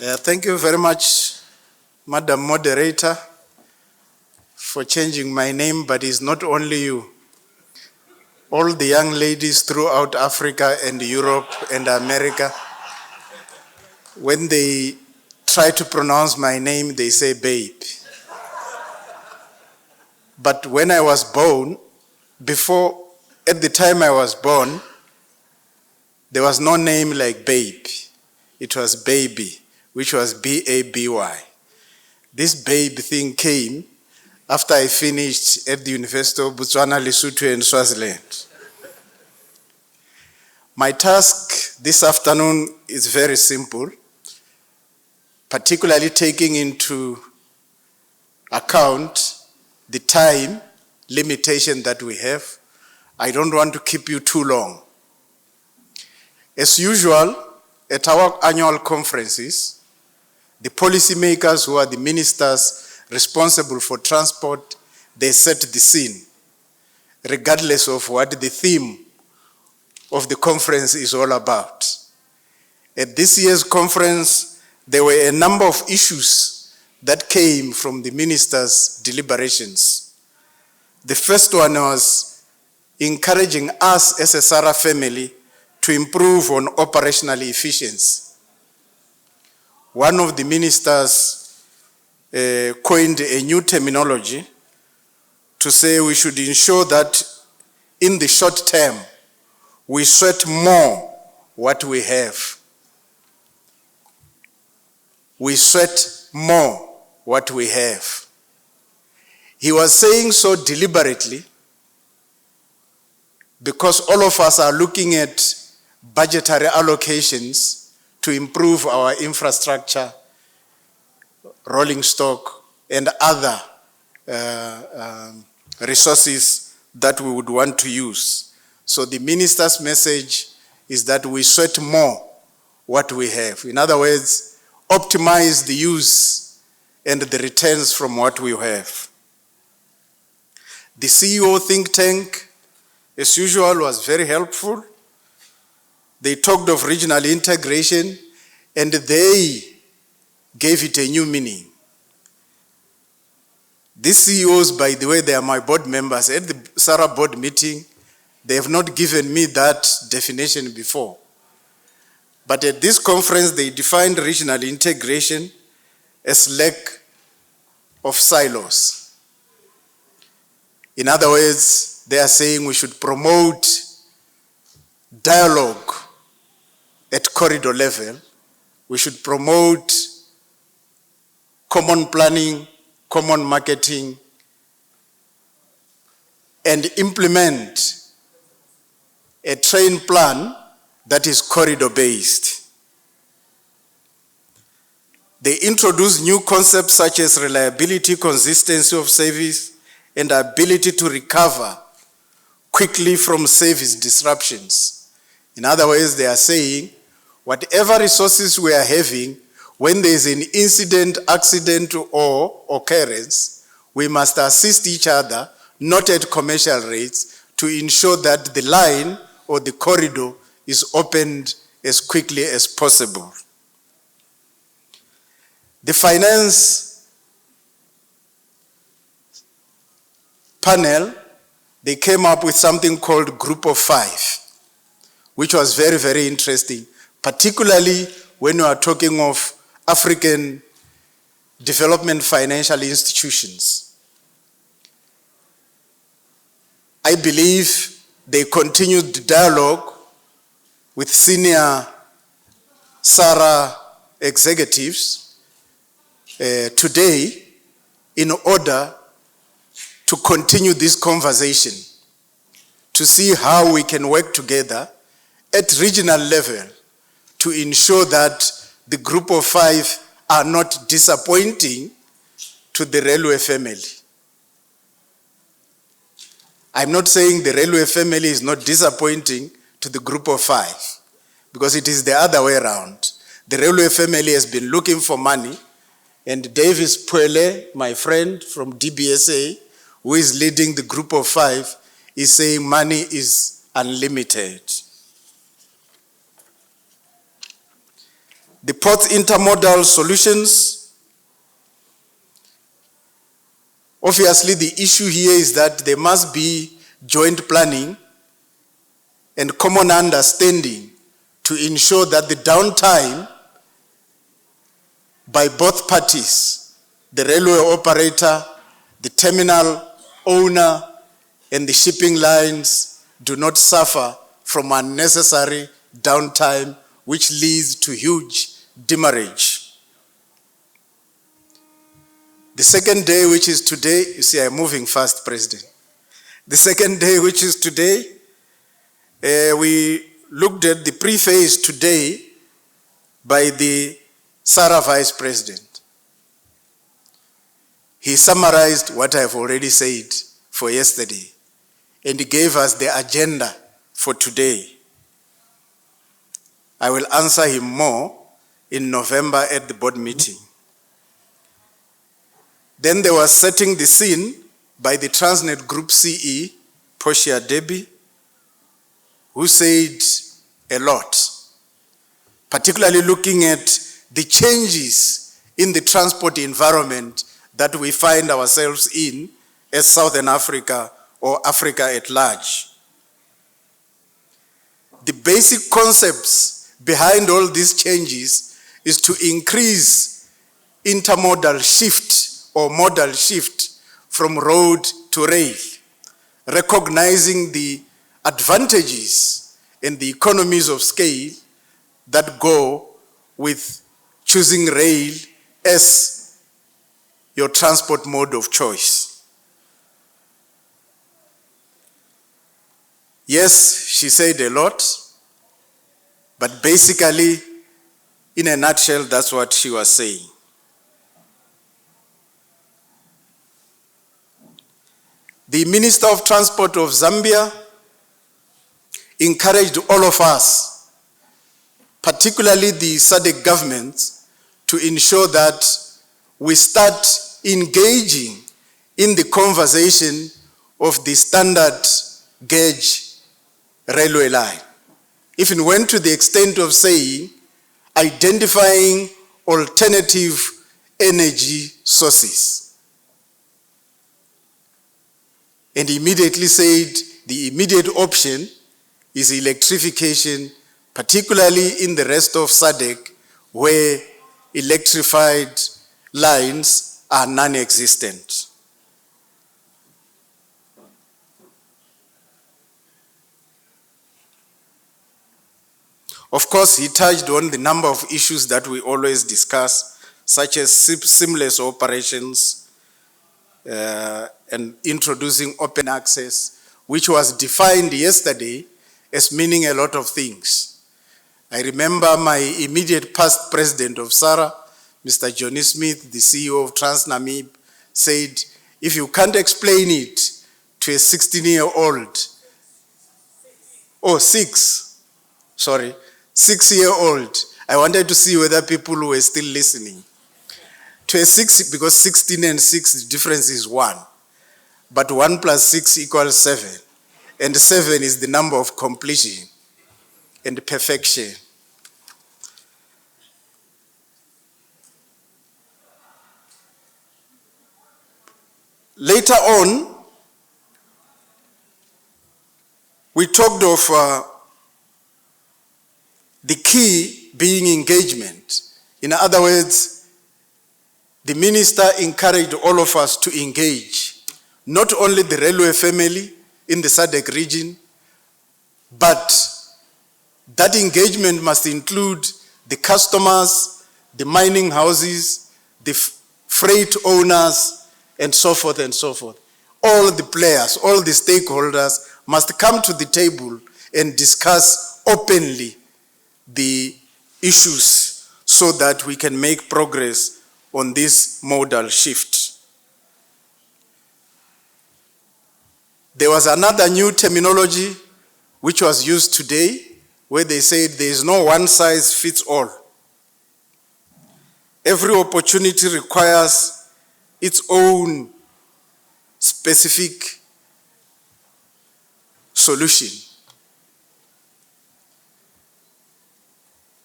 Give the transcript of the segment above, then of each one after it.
Thank you very much, Madam Moderator, for changing my name, but it's not only you. All the young ladies throughout Africa and Europe and America, when they try to pronounce my name, they say babe. But when I was born, at the time I was born, there was no name like babe. It was baby, which was B-A-B-Y. This babe thing came after I finished at the University of Botswana, Lesotho, and Swaziland. My task this afternoon is very simple, particularly taking into account the time limitation that we have. I don't want to keep you too long. As usual, at our annual conferences, the policymakers who are the ministers responsible for transport, they set the scene, regardless of what the theme of the conference is all about. At this year's conference, there were a number of issues that came from the ministers' deliberations. The first one was encouraging us as a SARA family to improve on operational efficiency. One of the ministers coined a new terminology to say we should ensure that in the short term, we sweat more what we have. We sweat more what we have. He was saying so deliberately because all of us are looking at budgetary allocations to improve our infrastructure, rolling stock, and other resources that we would want to use. So the minister's message is that we sweat more what we have. In other words, optimize the use and the returns from what we have. The CEO think tank, as usual, was very helpful. They talked of regional integration and they gave it a new meaning. These CEOs, by the way, they are my board members. At the SARA board meeting, they have not given me that definition before. But at this conference, they defined regional integration as lack of silos. In other words, they are saying we should promote dialogue at corridor level. We should promote common planning, common marketing, and implement a train plan that is corridor-based. They introduce new concepts such as reliability, consistency of service, and ability to recover quickly from service disruptions. In other words, they are saying, whatever resources we are having, when there is an incident, accident, or occurrence, we must assist each other, not at commercial rates, to ensure that the line or the corridor is opened as quickly as possible. The finance panel, they came up with something called Group of Five, which was very, very interesting, particularly when we are talking of African development financial institutions. I believe they continued the dialogue with senior SARA executives today in order to continue this conversation, to see how we can work together at regional level to ensure that the Group of Five are not disappointing to the railway family. I'm not saying the railway family is not disappointing to the Group of Five, because it is the other way around. The railway family has been looking for money, and Davis Puele, my friend from DBSA, who is leading the Group of Five, is saying money is unlimited. The port intermodal solutions. Obviously, the issue here is that there must be joint planning and common understanding to ensure that the downtime by both parties, the railway operator, the terminal owner, and the shipping lines do not suffer from unnecessary downtime, which leads to huge demurrage. The second day, which is today, you see, I'm moving fast, President. The second day, which is today, we looked at the preface today by the SARA Vice President. He summarized what I've already said for yesterday, and he gave us the agenda for today. I will answer him more in November at the board meeting. Then there was setting the scene by the Transnet Group CE, Portia Debbie, who said a lot, particularly looking at the changes in the transport environment that we find ourselves in as Southern Africa or Africa at large. The basic concepts behind all these changes is to increase intermodal shift or modal shift from road to rail, recognizing the advantages and the economies of scale that go with choosing rail as your transport mode of choice. Yes, she said a lot, but basically, in a nutshell, that's what she was saying. The Minister of Transport of Zambia encouraged all of us, particularly the SADC government, to ensure that we start engaging in the conversation of the standard gauge railway line. Even went to the extent of saying, identifying alternative energy sources. And immediately said the immediate option is electrification, particularly in the rest of SADC, where electrified lines are non-existent. Of course, he touched on the number of issues that we always discuss, such as seamless operations and introducing open access, which was defined yesterday as meaning a lot of things. I remember my immediate past president of SARA, Mr. Johnny Smith, the CEO of TransNamib, said, if you can't explain it to a 16-year-old, six-year-old, I wanted to see whether people were still listening. To a 6, because 16 and 6, the difference is 1. But 1 plus 6 equals 7. And 7 is the number of completion and perfection. Later on, we talked of the key being engagement. In other words, the minister encouraged all of us to engage, not only the railway family in the SADC region, but that engagement must include the customers, the mining houses, the freight owners, and so forth and so forth. All the players, all the stakeholders must come to the table and discuss openly the issues so that we can make progress on this modal shift. There was another new terminology which was used today where they said there is no one size fits all. Every opportunity requires its own specific solution.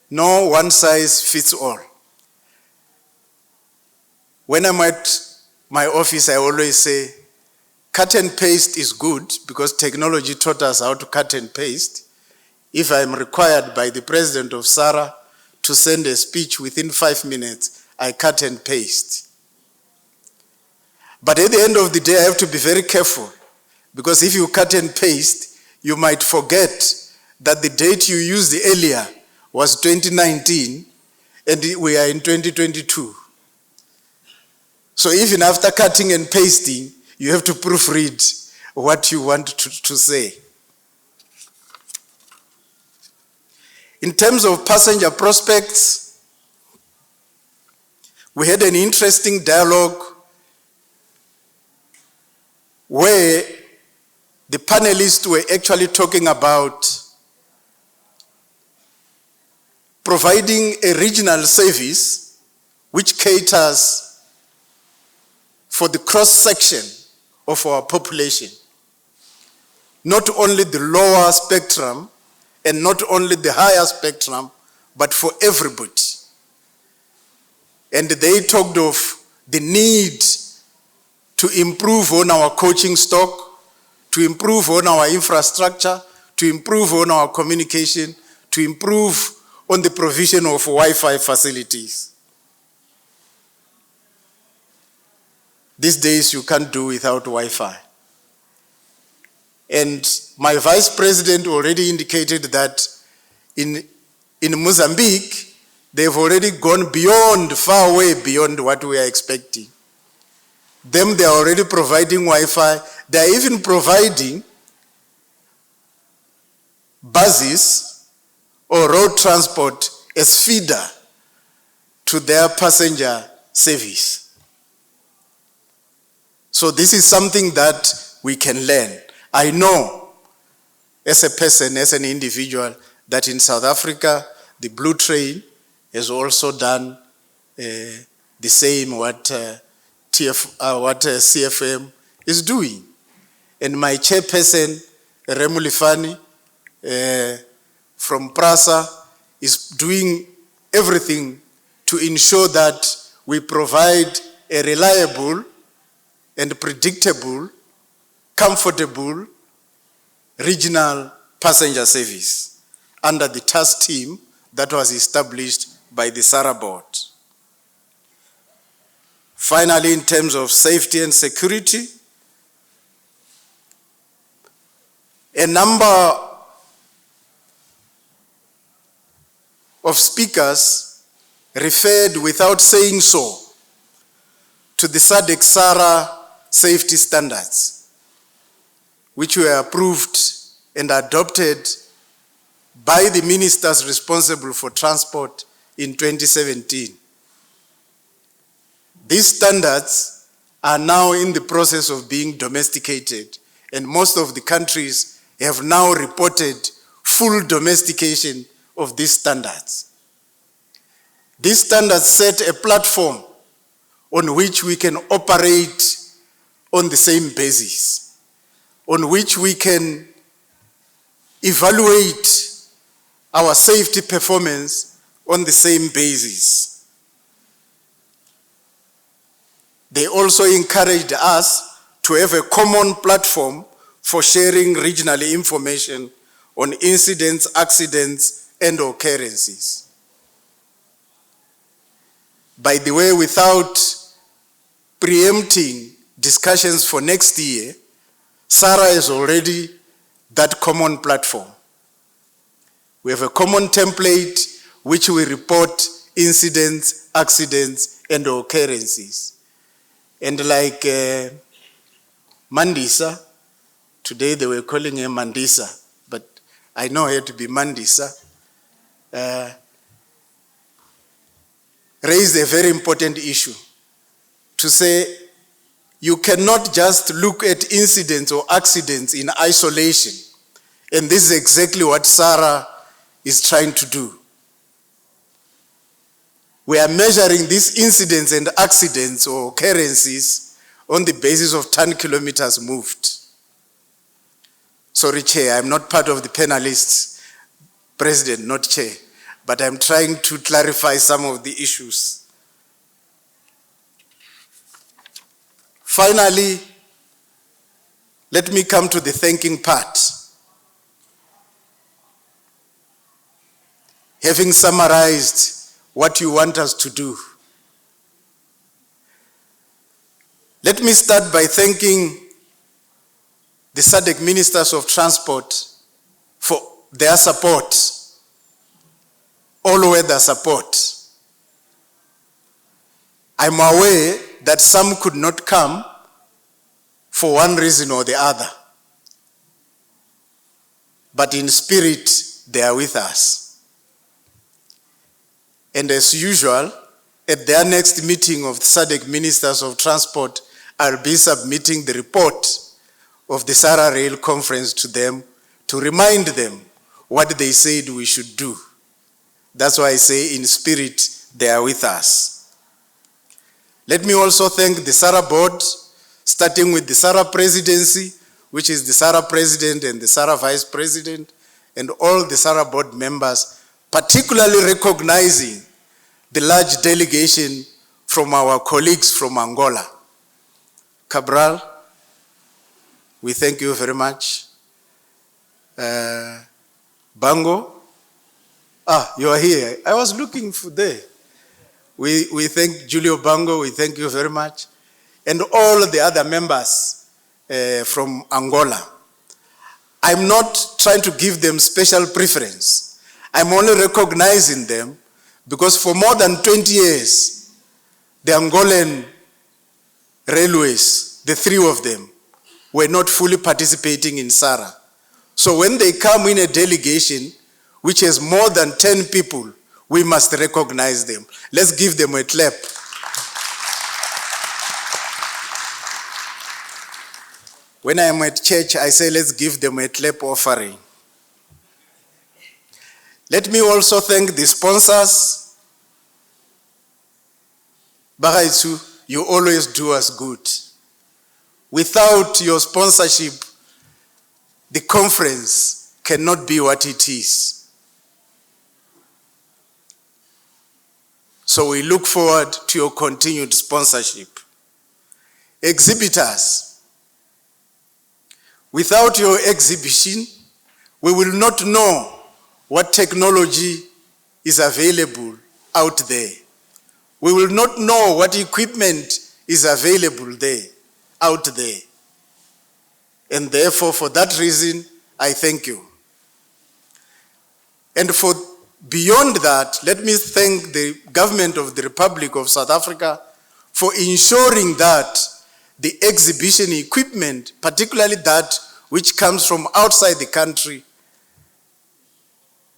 No one size fits all. When I'm at my office, I always say, cut and paste is good because technology taught us how to cut and paste. If I'm required by the president of SARA to send a speech within 5 minutes, I cut and paste. But at the end of the day, I have to be very careful because if you cut and paste, you might forget that the date you used earlier was 2019 and we are in 2022. So even after cutting and pasting, you have to proofread what you want to say. In terms of passenger prospects, we had an interesting dialogue where the panelists were actually talking about providing a regional service which caters for the cross-section of our population. Not only the lower spectrum and not only the higher spectrum, but for everybody. And they talked of the need to improve on our coaching stock, to improve on our infrastructure, to improve on our communication, to improve on the provision of Wi-Fi facilities. These days you can't do without Wi-Fi. And my vice president already indicated that in Mozambique, they've already gone beyond, far way beyond what we are expecting. They are already providing Wi-Fi. They are even providing buses or road transport as feeder to their passenger service. So this is something that we can learn. I know as a person, as an individual, that in South Africa, the Blue Train has also done the same what CFM is doing. And my chairperson, Remulifani, from PRASA, is doing everything to ensure that we provide a reliable and predictable, comfortable regional passenger service under the task team that was established by the SARA board. Finally, in terms of safety and security, a number of speakers referred without saying so to the SADC-SARA safety standards, which were approved and adopted by the ministers responsible for transport in 2017. These standards are now in the process of being domesticated, and most of the countries have now reported full domestication of these standards. These standards set a platform on which we can operate on the same basis, on which we can evaluate our safety performance on the same basis. They also encouraged us to have a common platform for sharing regionally information on incidents, accidents, and occurrences. By the way, without preempting discussions for next year, SARA is already that common platform. We have a common template which we report incidents, accidents, and occurrences. And like Mandisa, today they were calling her Mandisa, but I know her to be Mandisa, raised a very important issue to say you cannot just look at incidents or accidents in isolation. And this is exactly what SARA is trying to do. We are measuring these incidents and accidents or occurrences on the basis of ton kilometers moved. Sorry, Chair, I'm not part of the panelists. President, not Chair. but I'm trying to clarify some of the issues. Finally, let me come to the thanking part. Having summarized what you want us to do, let me start by thanking the SADC Ministers of Transport for their support, all-weather support. I'm aware that some could not come for one reason or the other, but in spirit, they are with us. And as usual, at their next meeting of the SADC Ministers of Transport, I'll be submitting the report of the Sara Rail Conference to them to remind them what they said we should do. That's why I say in spirit, they are with us. Let me also thank the Sara board, starting with the Sara presidency, which is the Sara president and the Sara vice president, and all the Sara board members, particularly recognizing the large delegation from our colleagues from Angola. Cabral, we thank you very much. Bango, you are here. I was looking for there. We thank Julio Bango, we thank you very much. And all the other members from Angola. I'm not trying to give them special preference. I'm only recognizing them because for more than 20 years, the Angolan railways, the three of them, were not fully participating in SARA. So when they come in a delegation, which has more than 10 people, we must recognize them. Let's give them a clap. When I'm at church, I say, let's give them a clap offering. Let me also thank the sponsors. Bagaitsu, you always do us good. Without your sponsorship, the conference cannot be what it is. So we look forward to your continued sponsorship. Exhibitors, without your exhibition, we will not know what technology is available out there. We will not know what equipment is available there, out there. And therefore, for that reason, I thank you. And for beyond that, let me thank the government of the Republic of South Africa for ensuring that the exhibition equipment, particularly that which comes from outside the country,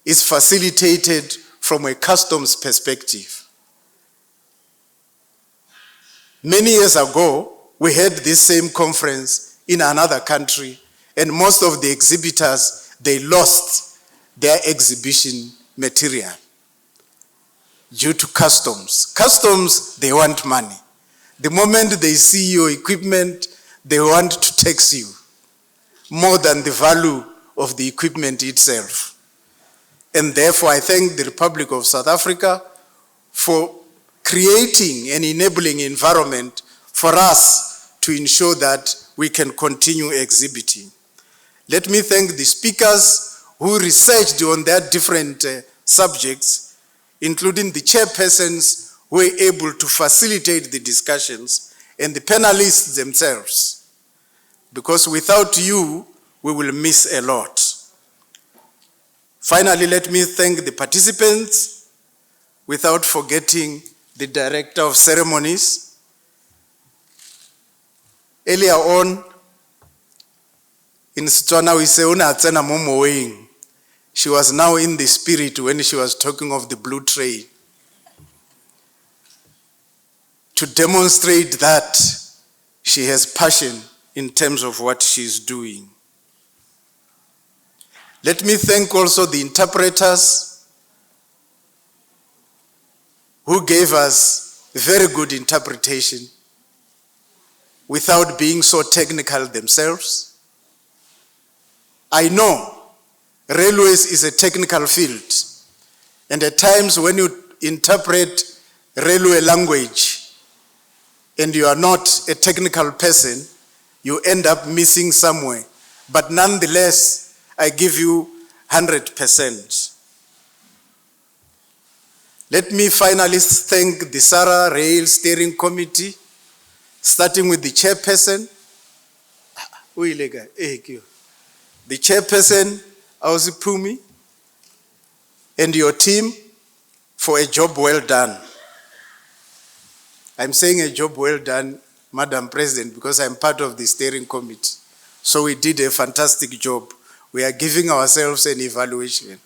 is facilitated from a customs perspective. Many years ago, we had this same conference in another country, and most of the exhibitors, they lost their exhibition material due to customs. Customs, they want money. The moment they see your equipment, they want to tax you more than the value of the equipment itself. And therefore, I thank the Republic of South Africa for creating an enabling environment for us to ensure that we can continue exhibiting. Let me thank the speakers who researched on their different subjects, including the chairpersons who were able to facilitate the discussions, and the panelists themselves. Because without you, we will miss a lot. Finally, let me thank the participants, without forgetting the Director of Ceremonies. Earlier on, in Setswana, we say, "Una tsena mo moweng." She was now in the spirit when she was talking of the blue train, to demonstrate that she has passion in terms of what she's doing. Let me thank also the interpreters who gave us very good interpretation without being so technical themselves. I know railways is a technical field, And at times when you interpret railway language and you are not a technical person, you end up missing somewhere. But nonetheless, I give you 100%. Let me finally thank the SARA Rail Steering Committee, starting with the chairperson, the chairperson, Ausi Pumi, and your team for a job well done. I'm saying a job well done, Madam President, because I'm part of the steering committee. So we did a fantastic job. We are giving ourselves an evaluation.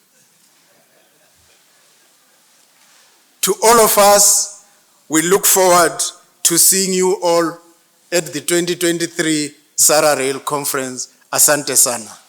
To all of us, we look forward to seeing you all at the 2023 SARA Rail Conference. Asante sana.